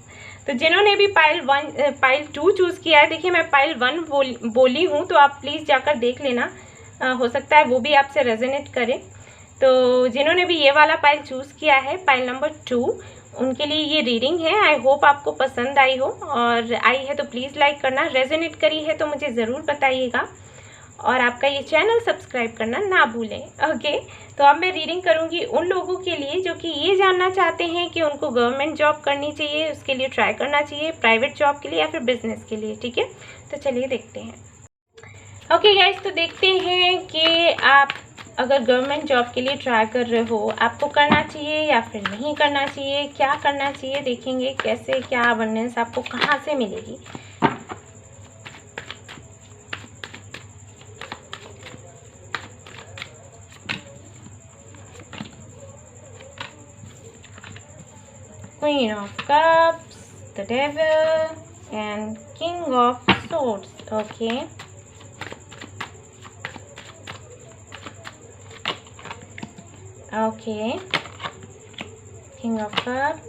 तो जिन्होंने भी पाइल 2 चूज़ किया है, देखिए मैं पाइल 1 बोली हूँ, तो आप प्लीज़ जाकर देख लेना, हो सकता है वो भी आपसे रेजोनेट करे। तो जिन्होंने भी ये वाला पाइल चूज़ किया है, पाइल नंबर 2, उनके लिए ये रीडिंग है। आई होप आपको पसंद आई हो, और आई है तो प्लीज़ लाइक करना, रेजोनेट करी है तो मुझे ज़रूर बताइएगा, और आपका ये चैनल सब्सक्राइब करना ना भूलें। ओके, तो अब मैं रीडिंग करूँगी उन लोगों के लिए जो कि ये जानना चाहते हैं कि उनको गवर्नमेंट जॉब करनी चाहिए, उसके लिए ट्राई करना चाहिए, प्राइवेट जॉब के लिए या फिर बिजनेस के लिए। ठीक है, तो चलिए देखते हैं। ओके गाइस, तो देखते हैं कि आप अगर गवर्नमेंट जॉब के लिए ट्राई कर रहे हो, आपको करना चाहिए या फिर नहीं करना चाहिए, क्या करना चाहिए, देखेंगे कैसे, क्या अबंडेंस आपको कहाँ से मिलेगी। Queen of Cups, the Devil, and King of Swords. Okay. Okay. King of Cups,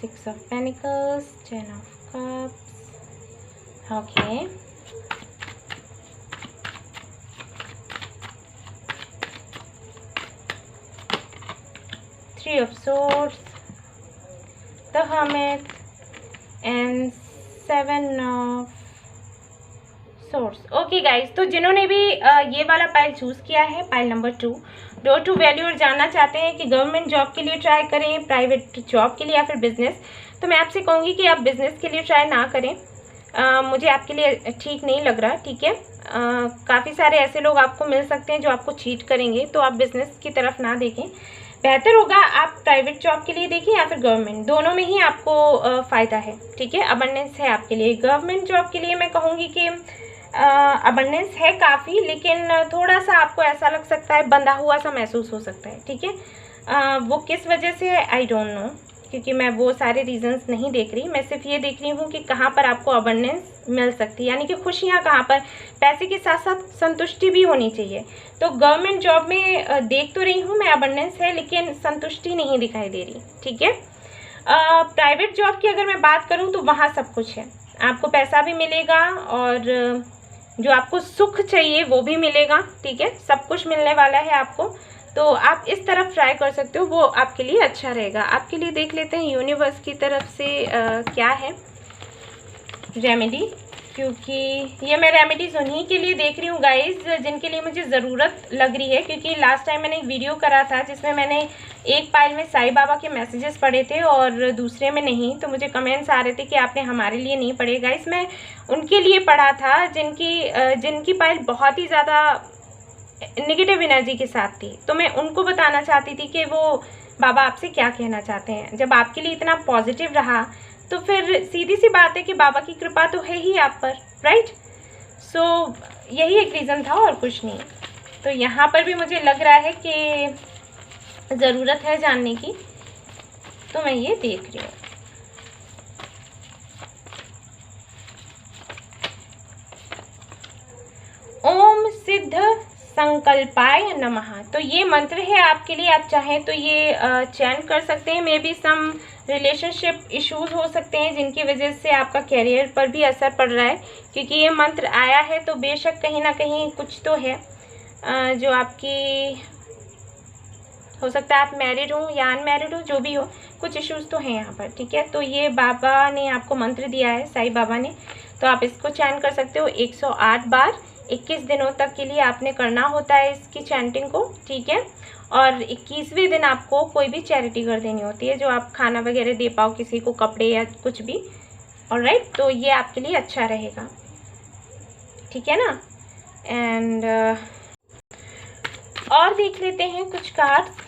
6 of Pentacles, 10 of Cups. Okay. Three of Swords, the Hermit, and 7 of Swords. Okay guys, तो जिन्होंने भी ये वाला पाइल चूज़ किया है, pile number 2, door to value, और जानना चाहते हैं कि गवर्नमेंट जॉब के लिए ट्राई करें, प्राइवेट जॉब के लिए या फिर बिजनेस, तो मैं आपसे कहूँगी कि आप बिजनेस के लिए ट्राई ना करें। मुझे आपके लिए ठीक नहीं लग रहा। ठीक है, काफ़ी सारे ऐसे लोग आपको मिल सकते हैं जो आपको चीट करेंगे, तो आप बिजनेस की तरफ ना देखें। बेहतर होगा आप प्राइवेट जॉब के लिए देखें या फिर गवर्नमेंट, दोनों में ही आपको फ़ायदा है। ठीक है, अबंडेंस है आपके लिए। गवर्नमेंट जॉब के लिए मैं कहूँगी कि अबंडेंस है काफ़ी, लेकिन थोड़ा सा आपको ऐसा लग सकता है, बंधा हुआ सा महसूस हो सकता है। ठीक है, वो किस वजह से है आई डोंट नो, क्योंकि मैं वो सारे रीजंस नहीं देख रही, मैं सिर्फ ये देख रही हूँ कि कहाँ पर आपको अबंडेंस मिल सकती है, यानी कि खुशियाँ कहाँ पर, पैसे के साथ साथ संतुष्टि भी होनी चाहिए। तो गवर्नमेंट जॉब में देख तो रही हूँ मैं अबंडेंस है, लेकिन संतुष्टि नहीं दिखाई दे रही, ठीक है। प्राइवेट जॉब की अगर मैं बात करूँ तो वहाँ सब कुछ है, आपको पैसा भी मिलेगा और जो आपको सुख चाहिए वो भी मिलेगा, ठीक है, सब कुछ मिलने वाला है आपको। तो आप इस तरफ ट्राई कर सकते हो, वो आपके लिए अच्छा रहेगा। आपके लिए देख लेते हैं यूनिवर्स की तरफ से क्या है रेमेडी, क्योंकि ये मैं रेमेडीज उन्हीं के लिए देख रही हूँ गाइस जिनके लिए मुझे ज़रूरत लग रही है। क्योंकि लास्ट टाइम मैंने एक वीडियो करा था जिसमें मैंने एक पाइल में साईं बाबा के मैसेजेस पढ़े थे और दूसरे में नहीं, तो मुझे कमेंट्स आ रहे थे कि आपने हमारे लिए नहीं पढ़े। गाइस मैं उनके लिए पढ़ा था जिनकी पाइल बहुत ही ज़्यादा नेगेटिव एनर्जी के साथ थी, तो मैं उनको बताना चाहती थी कि वो बाबा आपसे क्या कहना चाहते हैं। जब आपके लिए इतना पॉजिटिव रहा तो फिर सीधी सी बात है कि बाबा की कृपा तो है ही आप पर, राइट। सो यही एक रीज़न था और कुछ नहीं। तो यहाँ पर भी मुझे लग रहा है कि ज़रूरत है जानने की, तो मैं ये देख रही हूँ। ओम सिद्ध संकल्पाय नमः, तो ये मंत्र है आपके लिए। आप चाहें तो ये चैंट कर सकते हैं। Maybe some relationship issues हो सकते हैं जिनकी वजह से आपका कैरियर पर भी असर पड़ रहा है, क्योंकि ये मंत्र आया है तो बेशक कहीं ना कहीं कुछ तो है जो आपकी, हो सकता है आप मैरिड हो या अनमैरिड हो, जो भी हो, कुछ इश्यूज तो हैं यहाँ पर, ठीक है। तो ये बाबा ने आपको मंत्र दिया है, साईं बाबा ने, तो आप इसको चैंट कर सकते हो 108 बार। 21 दिनों तक के लिए आपने करना होता है इसकी चैंटिंग को, ठीक है। और 21वें दिन आपको कोई भी चैरिटी कर देनी होती है, जो आप खाना वगैरह दे पाओ किसी को, कपड़े या कुछ भी, ऑलराइट। तो ये आपके लिए अच्छा रहेगा, ठीक है ना। एंड और देख लेते हैं कुछ कार्ड्स।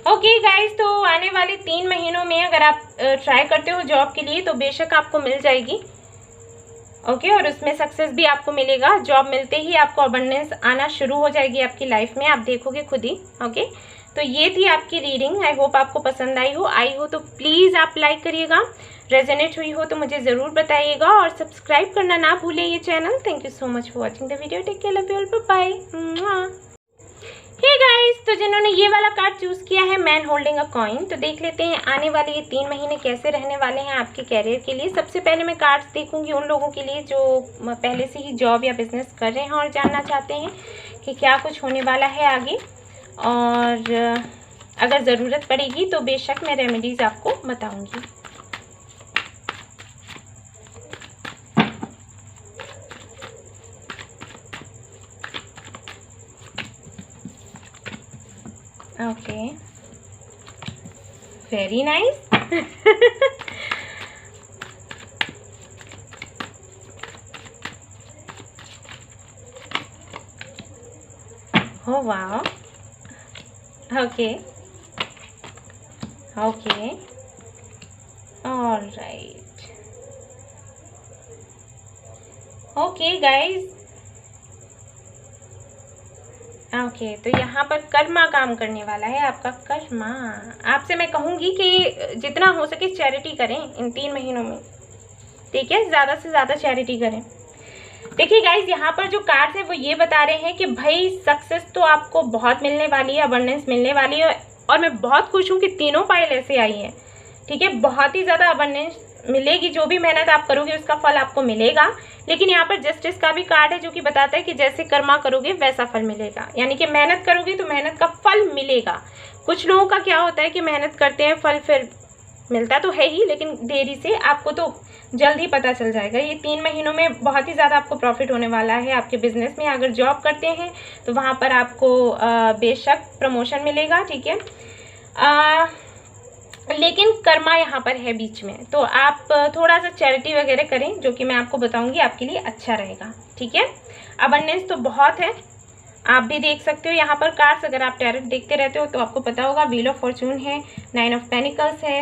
ओके गाइस, तो आने वाले 3 महीनों में अगर आप ट्राई करते हो जॉब के लिए तो बेशक आपको मिल जाएगी, ओके। और उसमें सक्सेस भी आपको मिलेगा। जॉब मिलते ही आपको अबंडेंस आना शुरू हो जाएगी आपकी लाइफ में, आप देखोगे खुद ही, ओके। तो ये थी आपकी रीडिंग। आई होप आपको पसंद आई हो तो प्लीज़ आप लाइक करिएगा, रेजोनेट हुई हो तो मुझे ज़रूर बताइएगा और सब्सक्राइब करना ना भूलें ये channel. Thank you so much for watching the video. Take care, love you all, bye bye. Hey guys, तो जिन्होंने ये वाला कार्ड चूज़ किया है मैन होल्डिंग अ कॉइन, तो देख लेते हैं आने वाले ये 3 महीने कैसे रहने वाले हैं आपके कैरियर के लिए। सबसे पहले मैं कार्ड्स देखूंगी उन लोगों के लिए जो पहले से ही जॉब या बिजनेस कर रहे हैं और जानना चाहते हैं कि क्या कुछ होने वाला है आगे, और अगर ज़रूरत पड़ेगी तो बेशक मैं रेमेडीज़ आपको बताऊँगी। Okay, very nice. Oh wow. Okay. Okay. All right. Okay guys. Okay, तो यहाँ पर कर्मा काम करने वाला है, आपका कर्मा। आपसे मैं कहूँगी कि जितना हो सके चैरिटी करें इन 3 महीनों में, ठीक है, ज़्यादा से ज़्यादा चैरिटी करें। देखिए गाइज, यहाँ पर जो कार्ड्स है वो ये बता रहे हैं कि भाई सक्सेस तो आपको बहुत मिलने वाली है, अबंडेंस मिलने वाली है, और मैं बहुत खुश हूँ कि तीनों पाइल ऐसे आई हैं, ठीक है। बहुत ही ज़्यादा अबंडेंस मिलेगी, जो भी मेहनत आप करोगे उसका फल आपको मिलेगा। लेकिन यहाँ पर जस्टिस का भी कार्ड है जो कि बताता है कि जैसे कर्मा करोगे वैसा फल मिलेगा, यानी कि मेहनत करोगे तो मेहनत का फल मिलेगा। कुछ लोगों का क्या होता है कि मेहनत करते हैं, फल फिर मिलता तो है ही लेकिन देरी से, आपको तो जल्द ही पता चल जाएगा। ये 3 महीनों में बहुत ही ज़्यादा आपको प्रॉफिट होने वाला है आपके बिजनेस में। अगर जॉब करते हैं तो वहाँ पर आपको बेशक प्रमोशन मिलेगा, ठीक है। लेकिन कर्मा यहाँ पर है बीच में, तो आप थोड़ा सा चैरिटी वगैरह करें, जो कि मैं आपको बताऊंगी, आपके लिए अच्छा रहेगा, ठीक है। अबंडेंस तो बहुत है, आप भी देख सकते हो यहाँ पर कार्ड्स, अगर आप टैरेट देखते रहते हो तो आपको पता होगा। व्हील ऑफ फॉर्चून है, 9 ऑफ पेनिकल्स है,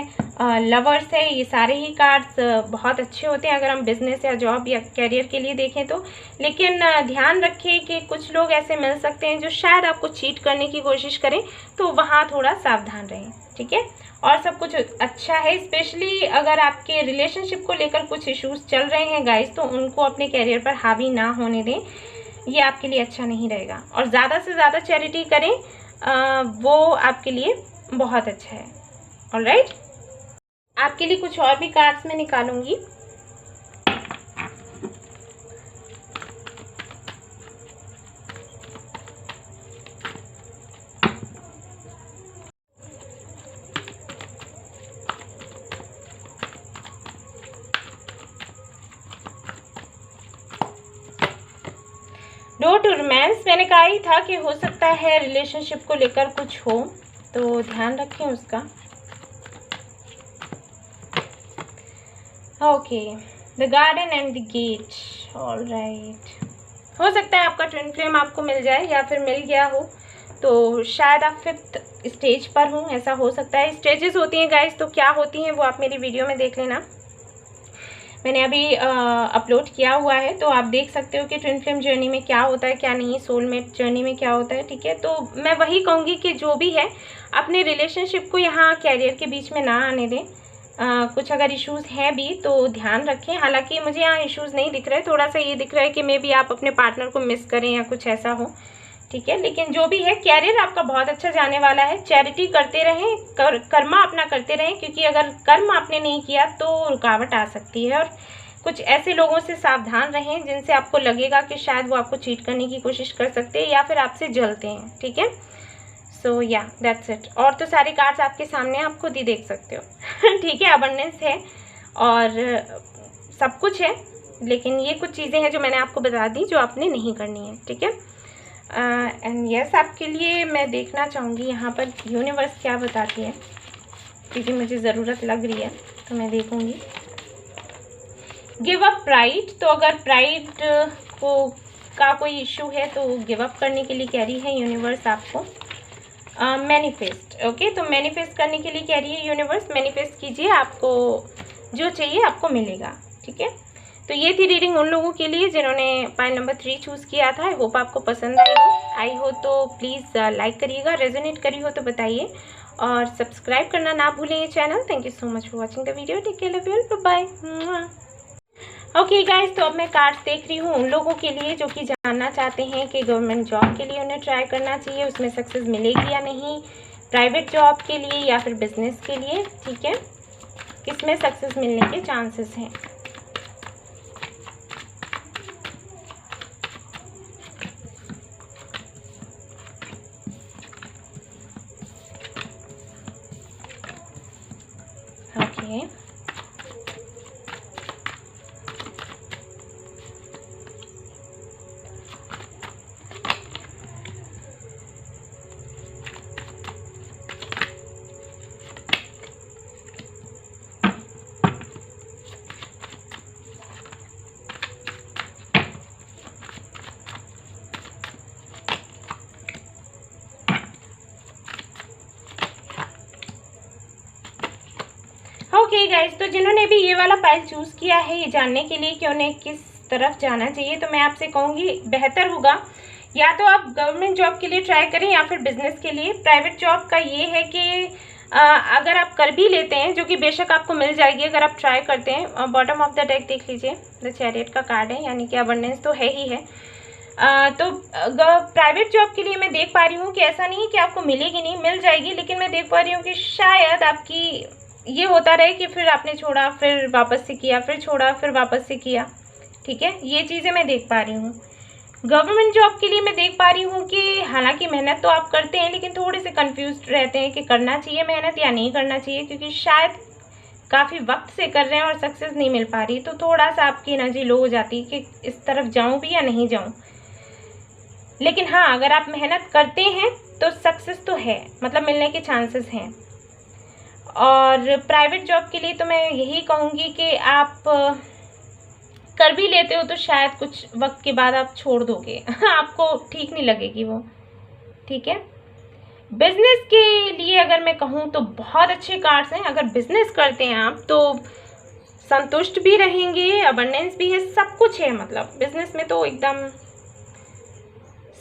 लवर्स है। ये सारे ही कार्ड्स बहुत अच्छे होते हैं अगर हम बिजनेस या जॉब या कैरियर के लिए देखें तो। लेकिन ध्यान रखें कि कुछ लोग ऐसे मिल सकते हैं जो शायद आपको चीट करने की कोशिश करें, तो वहाँ थोड़ा सावधान रहें, ठीक है। और सब कुछ अच्छा है, स्पेशली अगर आपके रिलेशनशिप को लेकर कुछ इश्यूज चल रहे हैं गाइस, तो उनको अपने कैरियर पर हावी ना होने दें, ये आपके लिए अच्छा नहीं रहेगा। और ज़्यादा से ज़्यादा चैरिटी करें, वो आपके लिए बहुत अच्छा है। ऑलराइट, आपके लिए कुछ और भी कार्ड्स मैं निकालूंगी। डोर टू रोमांस, मैंने कहा ही था कि हो सकता है रिलेशनशिप को लेकर कुछ हो, तो ध्यान रखें उसका। Okay, the garden and the gate. Alright, हो सकता है आपका ट्विन फ्लेम आपको मिल जाए या फिर मिल गया हो, तो शायद आप 5th स्टेज पर हो, ऐसा हो सकता है। स्टेजेस होती हैं गाइस, तो क्या होती हैं वो आप मेरी वीडियो में देख लेना, मैंने अभी अपलोड किया हुआ है, तो आप देख सकते हो कि ट्विन फ्लेम जर्नी में क्या होता है क्या नहीं, सोलमेट जर्नी में क्या होता है, ठीक है। तो मैं वही कहूँगी कि जो भी है अपने रिलेशनशिप को यहाँ कैरियर के बीच में ना आने दें। कुछ अगर इश्यूज़ हैं भी तो ध्यान रखें। हालांकि मुझे यहाँ इश्यूज़ नहीं दिख रहे, थोड़ा सा ये दिख रहा है कि मे बी आप अपने पार्टनर को मिस करें या कुछ ऐसा हो, ठीक है। लेकिन जो भी है कैरियर आपका बहुत अच्छा जाने वाला है। चैरिटी करते रहें, कर्मा अपना करते रहें, क्योंकि अगर कर्म आपने नहीं किया तो रुकावट आ सकती है। और कुछ ऐसे लोगों से सावधान रहें जिनसे आपको लगेगा कि शायद वो आपको चीट करने की कोशिश कर सकते हैं या फिर आपसे जलते हैं, ठीक है। सो या दैट्स इट। और तो सारे कार्ड्स आपके सामने, आप खुद ही देख सकते हो ठीक है। अबंडेंस है और सब कुछ है, लेकिन ये कुछ चीज़ें हैं जो मैंने आपको बता दी जो आपने नहीं करनी है, ठीक है। एंड यस, आपके लिए मैं देखना चाहूँगी यहाँ पर यूनिवर्स क्या बताती है, क्योंकि मुझे ज़रूरत लग रही है तो मैं देखूँगी। गिव अप प्राइड, तो अगर प्राइड का कोई इशू है तो गिव अप करने के लिए कह रही है यूनिवर्स आपको। मैनिफेस्ट, ओके, तो मैनिफेस्ट करने के लिए कह रही है यूनिवर्स, मैनिफेस्ट कीजिए, आपको जो चाहिए आपको मिलेगा, ठीक है। तो ये थी रीडिंग उन लोगों के लिए जिन्होंने पाइल नंबर 3 चूज़ किया था। आई होप आपको पसंद आई हो तो प्लीज़ लाइक करिएगा, रेजोनेट करी हो तो बताइए, और सब्सक्राइब करना ना भूलें ये channel. Thank you so much for watching the video, take care, love you all, bye bye. Okay guys, तो अब मैं कार्ड्स देख रही हूँ उन लोगों के लिए जो कि जानना चाहते हैं कि गवर्नमेंट जॉब के लिए उन्हें ट्राई करना चाहिए, उसमें सक्सेस मिलेगी या नहीं, प्राइवेट जॉब के लिए या फिर बिजनेस के लिए, ठीक है, किसमें सक्सेस मिलने के चांसेस हैं। ओके, ओके गाइस, तो जिन्होंने भी ये वाला पाइल चूज़ किया है ये जानने के लिए कि उन्हें किस तरफ जाना चाहिए, तो मैं आपसे कहूँगी बेहतर होगा या तो आप गवर्नमेंट जॉब के लिए ट्राई करें या फिर बिजनेस के लिए। प्राइवेट जॉब का ये है कि अगर आप कर भी लेते हैं, जो कि बेशक आपको मिल जाएगी अगर आप ट्राई करते हैं। बॉटम ऑफ द डेक देख लीजिए, द चैरियट का कार्ड है, यानी कि अबंडेंस तो है ही है। तो प्राइवेट जॉब के लिए मैं देख पा रही हूँ कि ऐसा नहीं है कि आपको मिलेगी नहीं, मिल जाएगी, लेकिन मैं देख पा रही हूँ कि शायद आपकी ये होता रहे कि फिर आपने छोड़ा, फिर वापस से किया, फिर छोड़ा, फिर वापस से किया, ठीक है, ये चीज़ें मैं देख पा रही हूँ। गवर्नमेंट जॉब के लिए मैं देख पा रही हूँ कि हालांकि मेहनत तो आप करते हैं, लेकिन थोड़े से कंफ्यूज रहते हैं कि करना चाहिए मेहनत या नहीं करना चाहिए, क्योंकि शायद काफ़ी वक्त से कर रहे हैं और सक्सेस नहीं मिल पा रही, तो थोड़ा सा आपकी एनर्जी लो हो जाती है कि इस तरफ जाऊँ भी या नहीं जाऊँ। लेकिन हाँ, अगर आप मेहनत करते हैं तो सक्सेस तो है, मतलब मिलने के चांसेस हैं। और प्राइवेट जॉब के लिए तो मैं यही कहूँगी कि आप कर भी लेते हो तो शायद कुछ वक्त के बाद आप छोड़ दोगे आपको ठीक नहीं लगेगी वो, ठीक है। बिजनेस के लिए अगर मैं कहूँ तो बहुत अच्छे कार्ड्स हैं। अगर बिजनेस करते हैं आप तो संतुष्ट भी रहेंगे, अबंडेंस भी है, सब कुछ है। मतलब बिजनेस में तो एकदम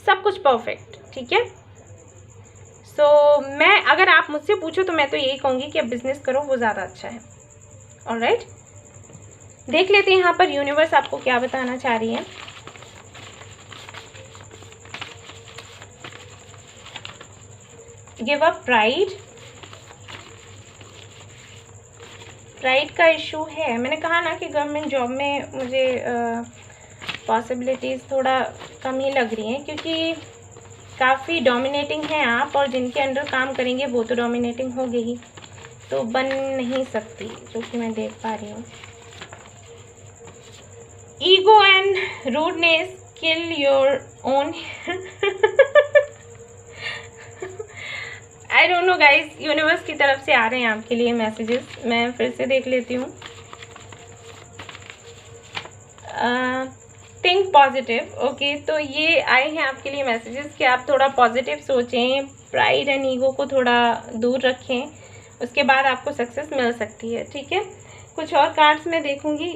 सब कुछ परफेक्ट, ठीक है। सो मैं अगर आप मुझसे पूछो तो मैं तो यही कहूँगी कि अब बिजनेस करो, वो ज़्यादा अच्छा है। ऑलराइट, देख लेते हैं यहाँ पर यूनिवर्स आपको क्या बताना चाह रही है। गिव अप प्राइड, प्राइड का इशू है। मैंने कहा ना कि गवर्नमेंट जॉब में मुझे पॉसिबिलिटीज़ थोड़ा कम ही लग रही हैं, क्योंकि काफ़ी डोमिनेटिंग हैं आप, और जिनके अंडर काम करेंगे वो तो डोमिनेटिंग होगी ही, तो बन नहीं सकती, जो कि मैं देख पा रही हूँ। Ego and rudeness kill your own I don't know guys, universe की तरफ से आ रहे हैं आपके लिए मैसेजेस। मैं फिर से देख लेती हूँ। थिंक पॉजिटिव, ओके, तो ये आए हैं आपके लिए मैसेजेस कि आप थोड़ा पॉजिटिव सोचें, प्राइड एंड ईगो को थोड़ा दूर रखें, उसके बाद आपको सक्सेस मिल सकती है, ठीक है। कुछ और कार्ड्स मैं देखूंगी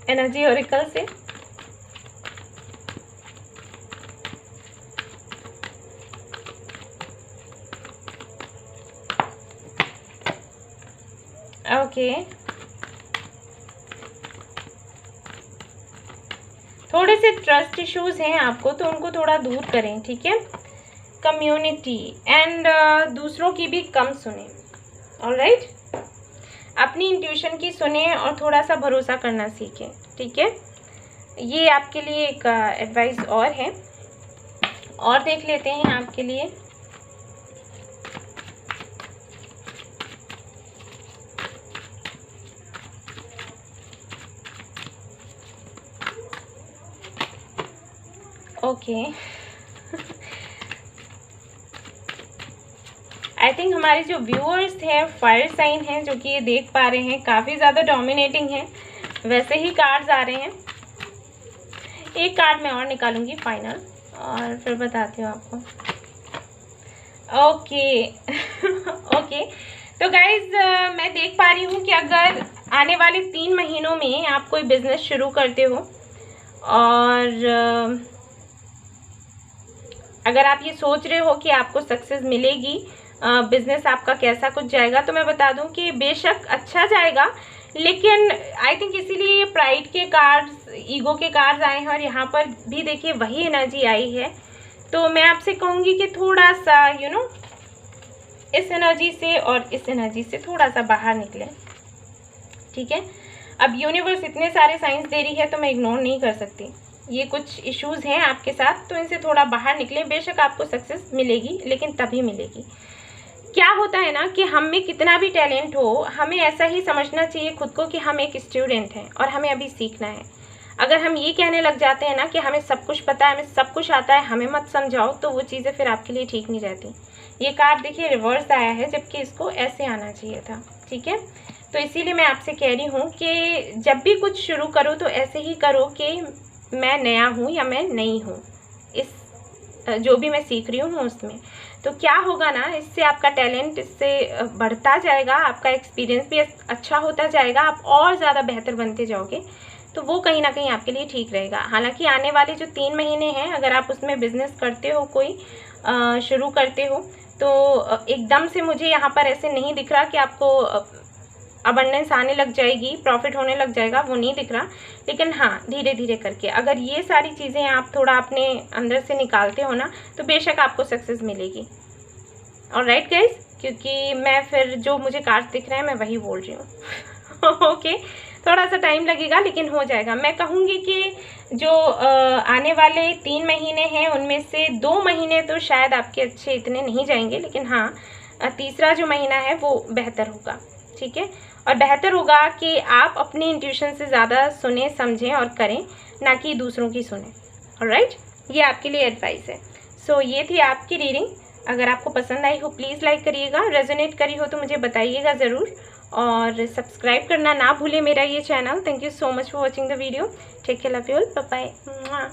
एनर्जी ओरेकल से। ओके, थोड़े से ट्रस्ट इश्यूज हैं आपको, तो उनको थोड़ा दूर करें, ठीक है। कम्युनिटी एंड दूसरों की भी कम सुने, ऑलराइट। अपनी इंट्यूशन की सुने और थोड़ा सा भरोसा करना सीखें, ठीक है। ये आपके लिए एक एडवाइस और है। और देख लेते हैं आपके लिए। ओके, आई थिंक हमारे जो व्यूअर्स हैं फायर साइन हैं, जो कि ये देख पा रहे हैं, काफ़ी ज़्यादा डोमिनेटिंग हैं। वैसे ही कार्ड्स आ रहे हैं। एक कार्ड मैं और निकालूंगी फाइनल, और फिर बताती हूँ आपको। ओके ओके, तो गाइज मैं देख पा रही हूँ कि अगर आने वाले 3 महीनों में आप कोई बिजनेस शुरू करते हो, और अगर आप ये सोच रहे हो कि आपको सक्सेस मिलेगी, बिजनेस आपका कैसा कुछ जाएगा, तो मैं बता दूं कि बेशक अच्छा जाएगा, लेकिन आई थिंक इसीलिए ये प्राइड के कार्ड्स, ईगो के कार्ड्स आए हैं, और यहाँ पर भी देखिए वही एनर्जी आई है। तो मैं आपसे कहूँगी कि थोड़ा सा इस एनर्जी से और इस एनर्जी से थोड़ा सा बाहर निकलें, ठीक है। अब यूनिवर्स इतने सारे साइंस दे रही है तो मैं इग्नोर नहीं कर सकती। ये कुछ इश्यूज हैं आपके साथ, तो इनसे थोड़ा बाहर निकलें। बेशक आपको सक्सेस मिलेगी, लेकिन तभी मिलेगी। क्या होता है ना कि हम में कितना भी टैलेंट हो, हमें ऐसा ही समझना चाहिए खुद को कि हम एक स्टूडेंट हैं और हमें अभी सीखना है। अगर हम ये कहने लग जाते हैं ना कि हमें सब कुछ पता है, हमें सब कुछ आता है, हमें मत समझाओ, तो वो चीज़ें फिर आपके लिए ठीक नहीं रहती। ये कार्ड देखिए रिवर्स आया है, जबकि इसको ऐसे आना चाहिए था, ठीक है। तो इसीलिए मैं आपसे कह रही हूँ कि जब भी कुछ शुरू करो तो ऐसे ही करो कि मैं नया हूँ या मैं नई हूँ, इस जो भी मैं सीख रही हूँ उसमें। तो क्या होगा ना, इससे आपका टैलेंट इससे बढ़ता जाएगा, आपका एक्सपीरियंस भी अच्छा होता जाएगा, आप और ज़्यादा बेहतर बनते जाओगे। तो वो कहीं ना कहीं आपके लिए ठीक रहेगा। हालांकि आने वाले जो 3 महीने हैं, अगर आप उसमें बिजनेस करते हो, कोई शुरू करते हो, तो एकदम से मुझे यहाँ पर ऐसे नहीं दिख रहा कि आपको अबंडेंस आने लग जाएगी, प्रॉफिट होने लग जाएगा, वो नहीं दिख रहा। लेकिन हाँ, धीरे धीरे करके अगर ये सारी चीज़ें आप थोड़ा अपने अंदर से निकालते हो ना, तो बेशक आपको सक्सेस मिलेगी। ऑलराइट गाइस, क्योंकि मैं फिर जो मुझे कार्ड्स दिख रहे हैं मैं वही बोल रही हूँ ओके, थोड़ा सा टाइम लगेगा लेकिन हो जाएगा। मैं कहूँगी कि जो आने वाले 3 महीने हैं उनमें से 2 महीने तो शायद आपके अच्छे इतने नहीं जाएंगे, लेकिन हाँ, तीसरा जो महीना है वो बेहतर होगा, ठीक है। और बेहतर होगा कि आप अपनी इंट्यूशन से ज़्यादा सुने, समझें और करें, ना कि दूसरों की सुने। ऑलराइट, ये आपके लिए एडवाइस है। सो ये थी आपकी रीडिंग। अगर आपको पसंद आई हो प्लीज़ लाइक करिएगा, रेजोनेट करी हो तो मुझे बताइएगा ज़रूर, और सब्सक्राइब करना ना भूलें मेरा ये channel. Thank you so much for watching the video. Take care, love you all, bye bye.